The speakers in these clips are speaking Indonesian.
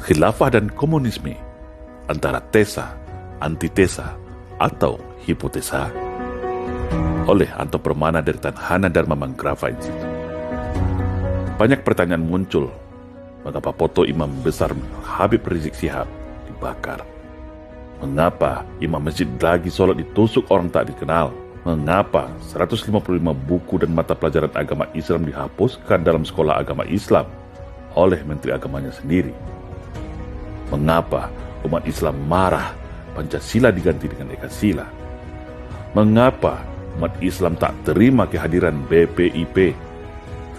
khilafah dan komunisme, antara tesa, antitesa, atau hipotesa. Oleh Anto Permana dari Tanhana Dharma Manggrava Institute. Banyak pertanyaan muncul, mengapa foto Imam Besar Habib Rizik Syihab dibakar? Mengapa imam masjid lagi sholat ditusuk orang tak dikenal? Mengapa 155 buku dan mata pelajaran agama Islam dihapuskan dalam sekolah agama Islam oleh Menteri Agamanya sendiri? Mengapa umat Islam marah Pancasila diganti dengan Ekasila? Mengapa umat Islam tak terima kehadiran BPIP?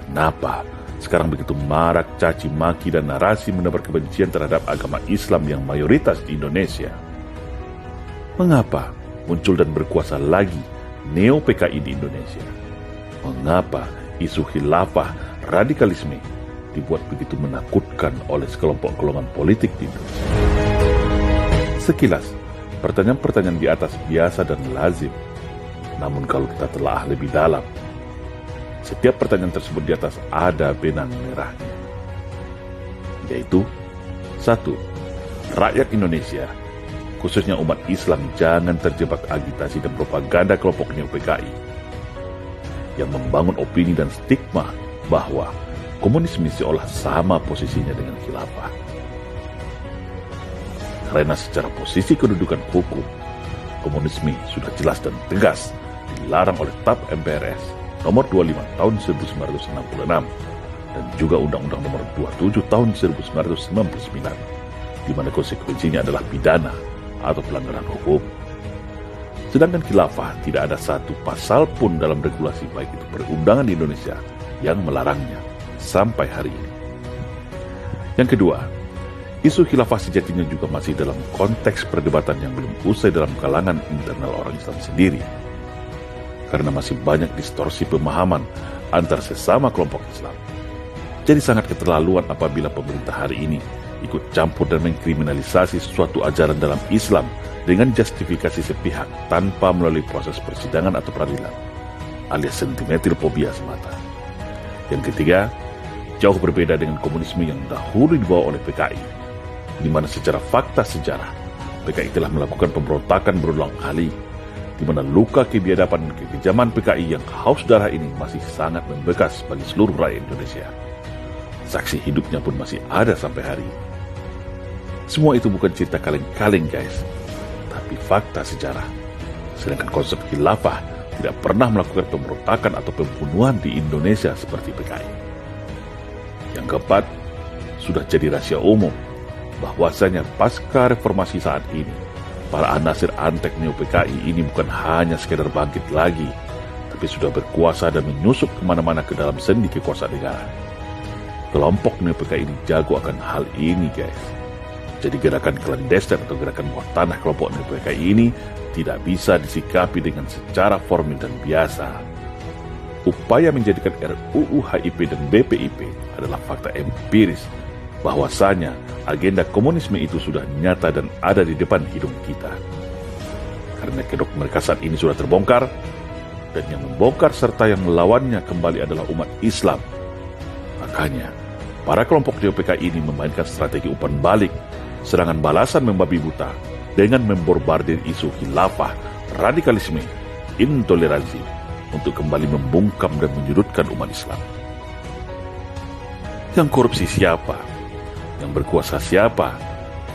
Kenapa sekarang begitu marak caci maki dan narasi menebar kebencian terhadap agama Islam yang mayoritas di Indonesia? Mengapa muncul dan berkuasa lagi Neo-PKI di Indonesia? Mengapa isu khilafah radikalisme dibuat begitu menakutkan oleh sekelompok golongan politik di Indonesia? Sekilas, pertanyaan-pertanyaan di atas biasa dan lazim. Namun kalau kita telah lebih dalam, setiap pertanyaan tersebut di atas ada benang merahnya. Yaitu, 1. Rakyat Indonesia, khususnya umat Islam, jangan terjebak agitasi dan propaganda kelompok Neo-PKI yang membangun opini dan stigma bahwa komunisme seolah sama posisinya dengan khilafah. Karena secara posisi kedudukan hukum, komunisme sudah jelas dan tegas dilarang oleh TAP MPRS nomor 25 tahun 1966 dan juga Undang-Undang nomor 27 tahun 1999, di mana konsekuensinya adalah pidana atau pelanggaran hukum. Sedangkan khilafah tidak ada satu pasal pun dalam regulasi baik itu perundangan di Indonesia yang melarangnya sampai hari ini. Yang kedua, isu khilafah sejatinya juga masih dalam konteks perdebatan yang belum usai dalam kalangan internal orang Islam sendiri. Karena masih banyak distorsi pemahaman antar sesama kelompok Islam. Jadi sangat keterlaluan apabila pemerintah hari ini ikut campur dan mengkriminalisasi suatu ajaran dalam Islam dengan justifikasi sepihak tanpa melalui proses persidangan atau peradilan, alias sentimentalphobia semata. Yang ketiga, jauh berbeda dengan komunisme yang dahulu dibawa oleh PKI, di mana secara fakta sejarah, PKI telah melakukan pemberontakan berulang kali, di mana luka kebiadaban dan kekejaman PKI yang haus darah ini masih sangat membekas bagi seluruh rakyat Indonesia. Saksi hidupnya pun masih ada sampai hari ini. Semua itu bukan cerita kaleng-kaleng guys, tapi fakta sejarah. Sedangkan konsep khilafah tidak pernah melakukan pemberontakan atau pembunuhan di Indonesia seperti PKI. Yang keempat, sudah jadi rahasia umum bahwasanya pasca reformasi saat ini, para anasir antek Neo-PKI ini bukan hanya sekedar bangkit lagi, tapi sudah berkuasa dan menyusup kemana-mana ke dalam sendi kekuasaan negara. Kelompok Neo-PKI ini jago akan hal ini guys. Jadi gerakan klandestin atau gerakan bawah tanah kelompok Neo-PKI ini tidak bisa disikapi dengan secara formil dan biasa. Upaya menjadikan RUU HIP dan BPIP adalah fakta empiris bahwasanya agenda komunisme itu sudah nyata dan ada di depan hidung kita. Karena kedok mereka saat ini sudah terbongkar, dan yang membongkar serta yang melawannya kembali adalah umat Islam. Makanya, para kelompok Neo-PKI ini memainkan strategi umpan balik, serangan balasan membabi buta dengan memborbardir isu khilafah, radikalisme, intoleransi untuk kembali membungkam dan menyudutkan umat Islam. Yang korupsi siapa? Yang berkuasa siapa?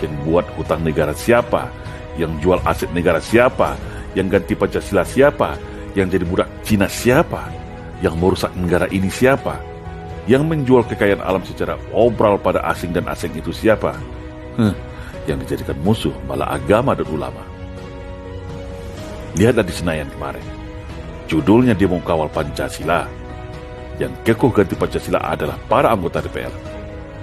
Yang buat hutang negara siapa? Yang jual aset negara siapa? Yang ganti Pancasila siapa? Yang jadi budak Cina siapa? Yang merusak negara ini siapa? Yang menjual kekayaan alam secara obral pada asing dan asing itu siapa? Yang dijadikan musuh malah agama dan ulama. Lihatlah di Senayan kemarin. Judulnya demo kawal Pancasila. Yang kekeh ganti Pancasila adalah para anggota DPR.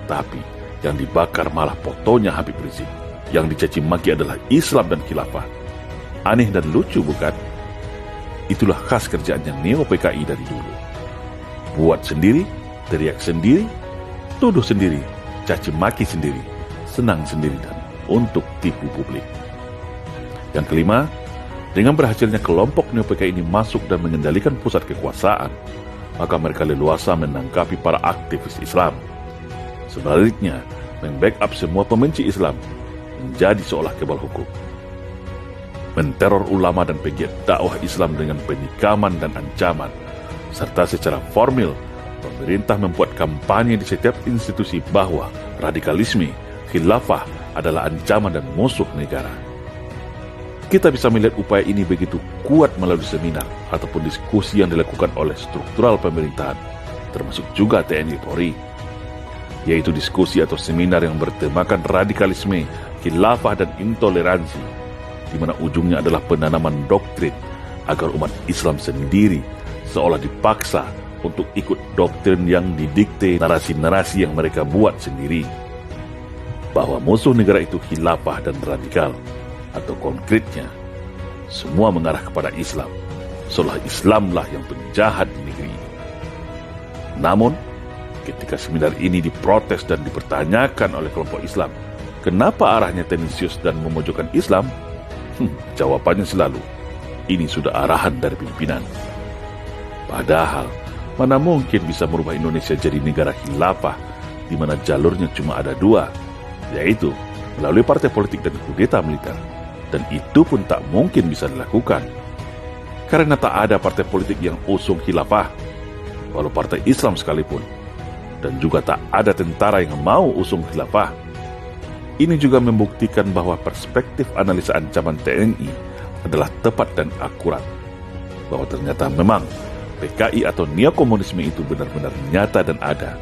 Tapi yang dibakar malah fotonya Habib Rizik. Yang dicaci maki adalah Islam dan khilafah. Aneh dan lucu bukan? Itulah khas kerjaannya Neo-PKI dari dulu. Buat sendiri, teriak sendiri, tuduh sendiri, caci maki sendiri, senang sendiri dan untuk tipu publik. Yang kelima, dengan berhasilnya kelompok Neo-PKI ini masuk dan mengendalikan pusat kekuasaan, maka mereka leluasa menangkapi para aktivis Islam. Sebaliknya, membackup semua pembenci Islam menjadi seolah kebal hukum, menteror ulama dan pegiat dakwah Islam dengan penikaman dan ancaman, serta secara formil pemerintah membuat kampanye di setiap institusi bahwa radikalisme, khilafah adalah ancaman dan musuh negara. Kita bisa melihat upaya ini begitu kuat melalui seminar ataupun diskusi yang dilakukan oleh struktural pemerintahan, termasuk juga TNI Polri, yaitu diskusi atau seminar yang bertemakan radikalisme, khilafah dan intoleransi, di mana ujungnya adalah penanaman doktrin agar umat Islam sendiri seolah dipaksa untuk ikut doktrin yang didikte narasi-narasi yang mereka buat sendiri, bahwa musuh negara itu khilafah dan radikal, atau konkretnya semua mengarah kepada Islam, seolah Islamlah yang penjahat di negeri ini. Namun, ketika seminar ini diprotes dan dipertanyakan oleh kelompok Islam, kenapa arahnya tendensius dan memojokkan Islam? Jawabannya selalu, ini sudah arahan dari pimpinan. Padahal, mana mungkin bisa merubah Indonesia jadi negara khilafah, di mana jalurnya cuma ada dua, yaitu melalui partai politik dan kudeta militer. Dan itu pun tak mungkin bisa dilakukan, karena tak ada partai politik yang usung khilafah, walau partai Islam sekalipun, dan juga tak ada tentara yang mau usung khilafah. Ini juga membuktikan bahwa perspektif analisa ancaman TNI adalah tepat dan akurat, bahwa ternyata memang PKI atau neokomunisme itu benar-benar nyata dan ada.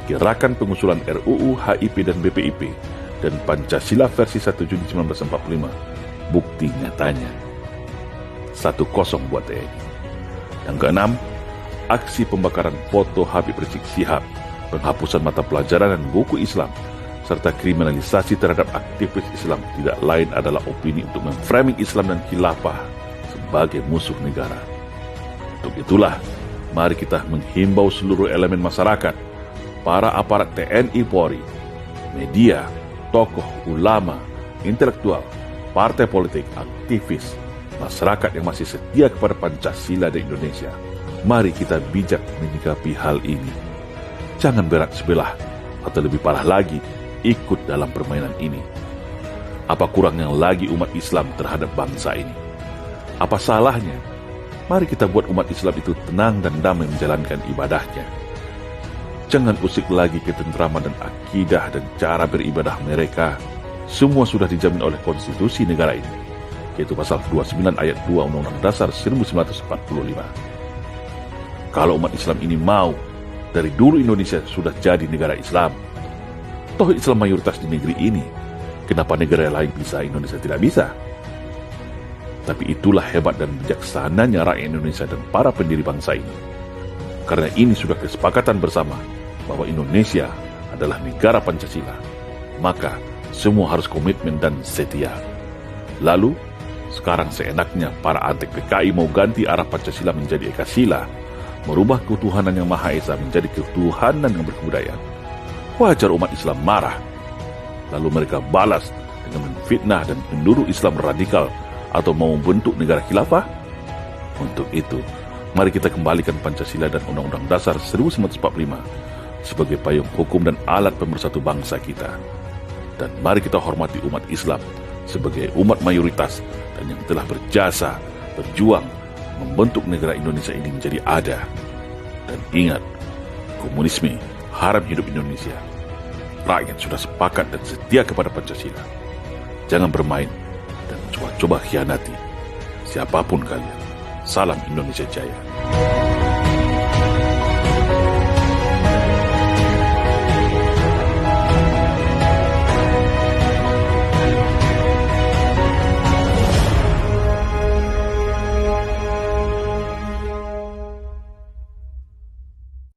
Gerakan pengusulan RUU, HIP, dan BPIP dan Pancasila versi 1 Juni 1945, bukti nyatanya. 1-0 buat TNI. Yang keenam, aksi pembakaran foto Habib Rizik Syihab, penghapusan mata pelajaran dan buku Islam, serta kriminalisasi terhadap aktivis Islam tidak lain adalah opini untuk memframing Islam dan khilafah sebagai musuh negara. Untuk itulah, mari kita menghimbau seluruh elemen masyarakat, para aparat TNI Polri, media, tokoh, ulama, intelektual, partai politik, aktivis, masyarakat yang masih setia kepada Pancasila dan Indonesia. Mari kita bijak menyikapi hal ini. Jangan berat sebelah, atau lebih parah lagi, ikut dalam permainan ini. Apa kurangnya lagi umat Islam terhadap bangsa ini? Apa salahnya? Mari kita buat umat Islam itu tenang dan damai menjalankan ibadahnya. Jangan usik lagi ketentraman dan akidah dan cara beribadah mereka. Semua sudah dijamin oleh konstitusi negara ini, yaitu pasal 29 ayat 2 Undang-Undang Dasar 1945. Kalau umat Islam ini mau, dari dulu Indonesia sudah jadi negara Islam. Toh Islam mayoritas di negeri ini, kenapa negara lain bisa, Indonesia tidak bisa? Tapi itulah hebat dan bijaksananya rakyat Indonesia dan para pendiri bangsa ini. Karena ini sudah kesepakatan bersama bahwa Indonesia adalah negara Pancasila, maka semua harus komitmen dan setia. Lalu, sekarang seenaknya para antek PKI mau ganti arah Pancasila menjadi Ekasila, merubah ketuhanan yang Maha Esa menjadi ketuhanan yang berkebudayaan. Wajar umat Islam marah. Lalu mereka balas dengan menfitnah dan menuduh Islam radikal atau mau membentuk negara khilafah. Untuk itu, mari kita kembalikan Pancasila dan Undang-Undang Dasar 1945 sebagai payung hukum dan alat pemersatu bangsa kita. Dan mari kita hormati umat Islam sebagai umat mayoritas dan yang telah berjasa, berjuang, membentuk negara Indonesia ini menjadi ada. Dan ingat, komunisme haram hidup Indonesia. Rakyat sudah sepakat dan setia kepada Pancasila. Jangan bermain dan coba-coba khianati siapapun kalian. Salam Indonesia Jaya.